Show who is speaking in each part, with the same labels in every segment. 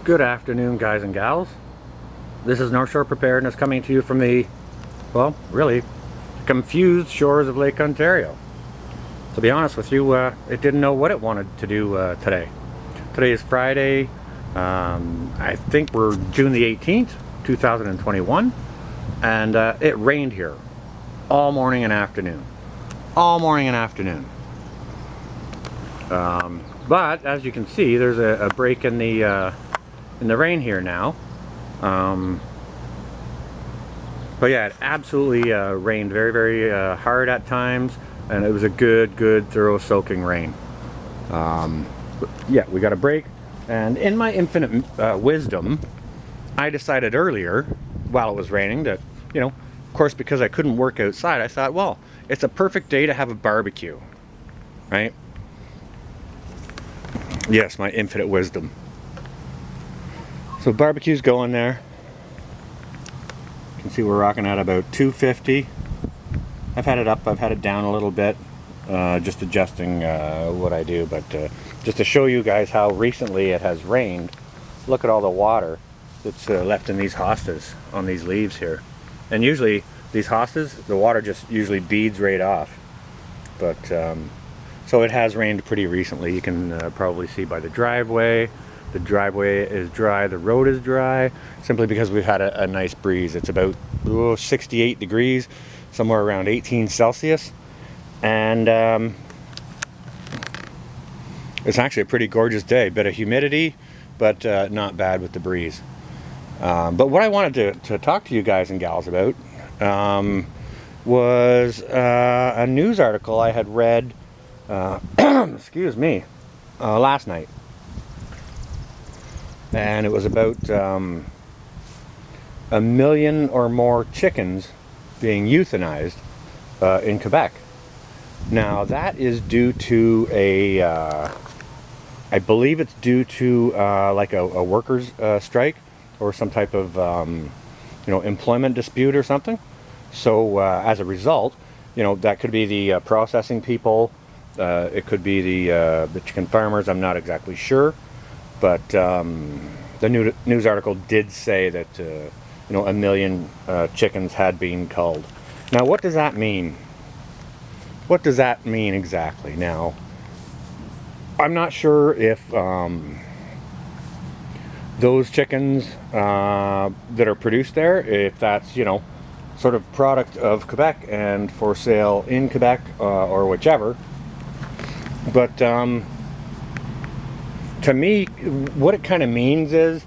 Speaker 1: Good afternoon, guys and gals. This is North Shore Preparedness coming to you from the, well, really, confused shores of Lake Ontario. To be honest with you, it didn't know what it wanted to do today. Today is Friday, I think we're June the 18th, 2021, and it rained here all morning and afternoon. All morning and afternoon. But as you can see, there's a break in the rain here now. But yeah, it absolutely rained very hard at times, and it was a good thorough soaking rain. But yeah, we got a break, and in my infinite wisdom, I decided earlier while it was raining that, you know, of course, because I couldn't work outside, I thought, well, it's a perfect day to have a barbecue, right? Yes, my infinite wisdom. So barbecue's going there. You can see we're rocking at about 250. I've had it up, I've had it down a little bit, just adjusting what I do, but just to show you guys how recently it has rained, look at all the water that's left in these hostas on these leaves here. And usually these hostas, the water just usually beads right off. But so it has rained pretty recently. You can probably see by the driveway. The driveway is dry, the road is dry, simply because we've had a nice breeze. It's about 68 degrees, somewhere around 18 Celsius. And it's actually a pretty gorgeous day. Bit of humidity, but not bad with the breeze. But what I wanted to talk to you guys and gals about was a news article I had read, excuse me, last night. And it was about 1 million or more chickens being euthanized in Quebec. Now that is due to I believe it's due to like a workers' strike or some type of employment dispute or something. So as a result, that could be the processing people, it could be the chicken farmers. I'm not exactly sure. But the news article did say that 1 million chickens had been culled. Now, what does that mean? What does that mean exactly? Now, I'm not sure if those chickens that are produced there, if that's sort of product of Quebec and for sale in Quebec or whichever. But to me, what it kind of means is,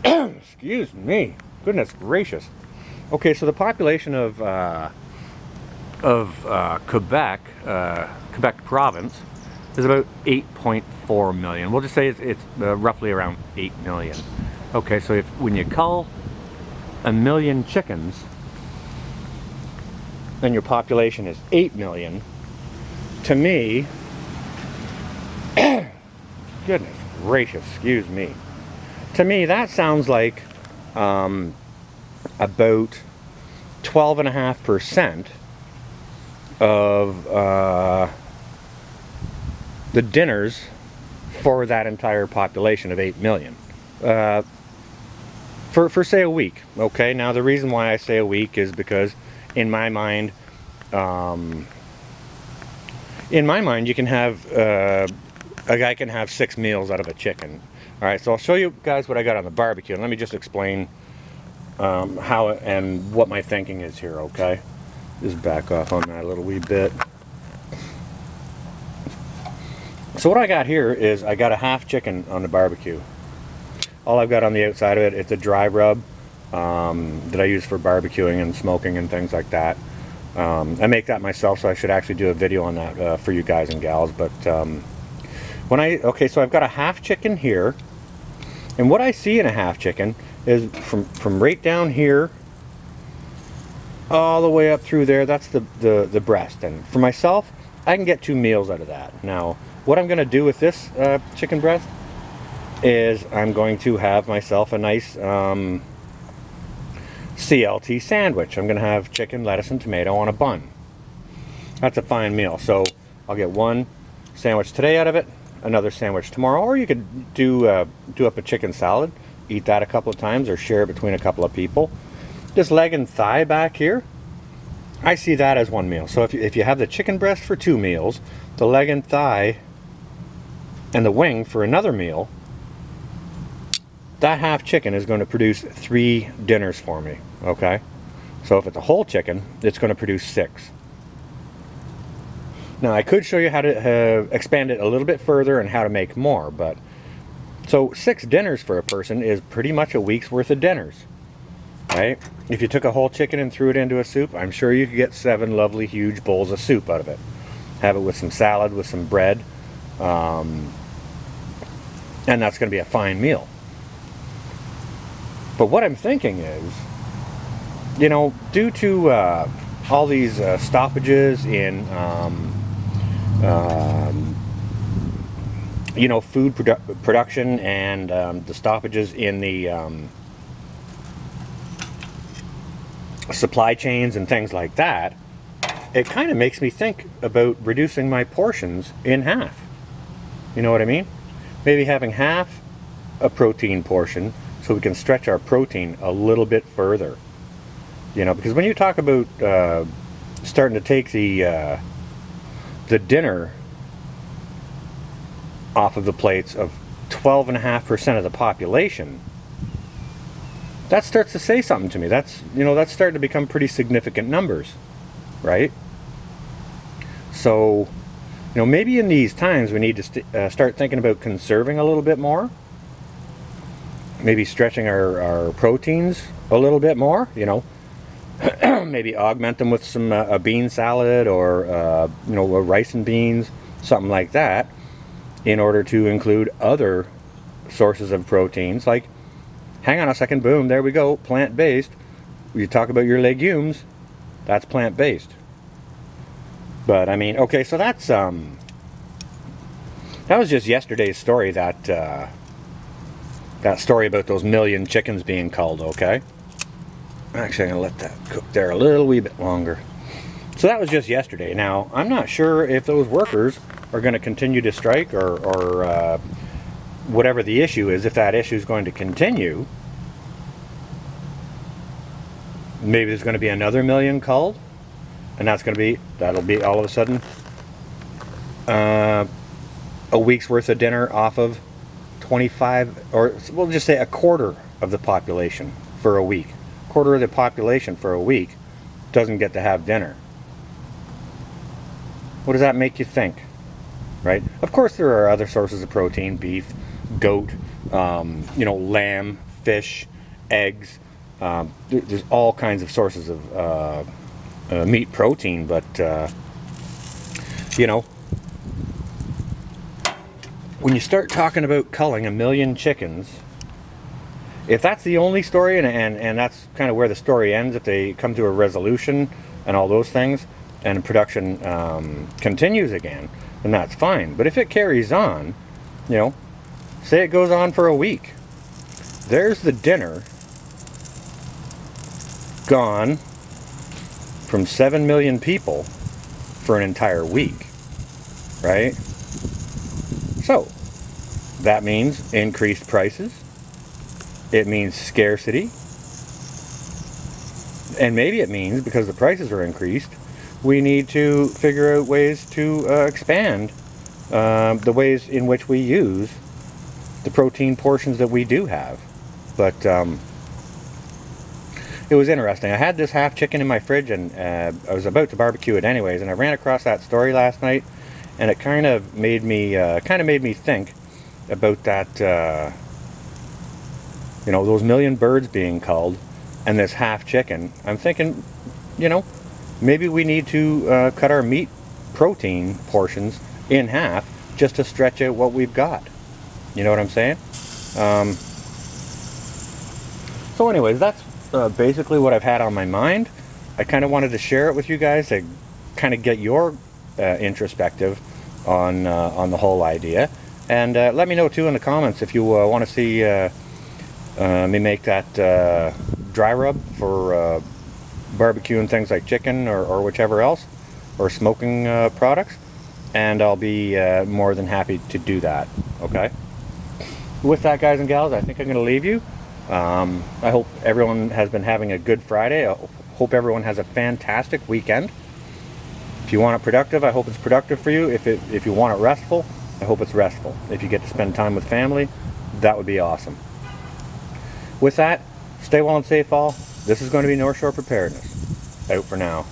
Speaker 1: excuse me, goodness gracious. Okay, so the population of Quebec, Quebec province, is about 8.4 million. We'll just say it's roughly around 8 million. Okay, so when you cull 1 million chickens, and your population is 8 million, to me, goodness gracious, excuse me. To me, that sounds like about 12.5% of the dinners for that entire population of 8 million. For say a week. Okay, now the reason why I say a week is because in my mind, you can have a guy can have 6 meals out of a chicken. All right, so I'll show you guys what I got on the barbecue, and let me just explain how and what my thinking is here. Okay, just back off on that a little wee bit. So what I got here is I got a half chicken on the barbecue. All I've got on the outside of it, it's a dry rub that I use for barbecuing and smoking and things like that. I make that myself, so I should actually do a video on that for you guys and gals. But so I've got a half chicken here, and what I see in a half chicken is from right down here all the way up through there. That's the breast, and for myself, I can get 2 meals out of that. Now, what I'm going to do with this chicken breast is I'm going to have myself a nice CLT sandwich. I'm going to have chicken, lettuce, and tomato on a bun. That's a fine meal. So I'll get one sandwich today out of it, another sandwich tomorrow, or you could do up a chicken salad, eat that a couple of times, or share it between a couple of people. This leg and thigh back here, I see that as one meal. So if you have the chicken breast for 2 meals, the leg and thigh and the wing for another meal, that half chicken is going to produce 3 dinners for me, okay? So if it's a whole chicken, it's going to produce 6. Now I could show you how to expand it a little bit further and how to make more, but so 6 dinners for a person is pretty much a week's worth of dinners, right? If you took a whole chicken and threw it into a soup, I'm sure you could get 7 lovely huge bowls of soup out of it. Have it with some salad, with some bread, and that's going to be a fine meal. But what I'm thinking is, you know, due to all these stoppages in, you know, food production and the stoppages in the supply chains and things like that, it kind of makes me think about reducing my portions in half. You know what I mean? Maybe having half a protein portion so we can stretch our protein a little bit further. You know, because when you talk about starting to take the dinner off of the plates of 12.5% of the population, that starts to say something to me. That's, you know, that's starting to become pretty significant numbers, right? So, you know, maybe in these times we need to start thinking about conserving a little bit more. Maybe stretching our proteins a little bit more, you know. Maybe augment them with some a bean salad or, you know, rice and beans, something like that, in order to include other sources of proteins. Like, hang on a second, boom, there we go, plant-based. You talk about your legumes, that's plant-based. But I mean, okay, so that's that was just yesterday's story, that story about those 1,000,000 chickens being culled, okay? Actually, I'm going to let that cook there a little wee bit longer. So that was just yesterday. Now, I'm not sure if those workers are going to continue to strike or whatever the issue is, if that issue is going to continue. Maybe there's going to be another 1,000,000 culled, and that'll be all of a sudden a week's worth of dinner off of 25, or we'll just say a quarter of the population for a week. Quarter of the population for a week doesn't get to have dinner. What does that make you think? Right? Of course there are other sources of protein: beef, goat, you know, lamb, fish, eggs. There's all kinds of sources of meat protein, but you know, when you start talking about culling 1,000,000 chickens, if that's the only story, and that's kind of where the story ends, if they come to a resolution and all those things, and production continues again, then that's fine. But if it carries on, you know, say it goes on for a week, there's the dinner gone from 7 million people for an entire week, right? So that means increased prices. It means scarcity. And maybe it means, because the prices are increased, we need to figure out ways to expand the ways in which we use the protein portions that we do have. But it was interesting. I had this half chicken in my fridge, and I was about to barbecue it anyways, and I ran across that story last night, and it kind of made me think about that, you know, those 1,000,000 birds being culled and this half chicken. I'm thinking, you know, maybe we need to cut our meat protein portions in half just to stretch out what we've got. You know what I'm saying? So anyways, that's basically what I've had on my mind. I kind of wanted to share it with you guys to kind of get your introspective on the whole idea. And let me know too in the comments if you want to see me make that dry rub for barbecue and things like chicken or whichever else, or smoking products. and I'll be more than happy to do that. Okay? With that, guys and gals, I think I'm going to leave you. I hope everyone has been having a good Friday. I hope everyone has a fantastic weekend. If you want it productive, I hope it's productive for you. If you want it restful, I hope it's restful. If you get to spend time with family, that would be awesome. With that, stay well and safe all. This is going to be North Shore Preparedness. Out for now.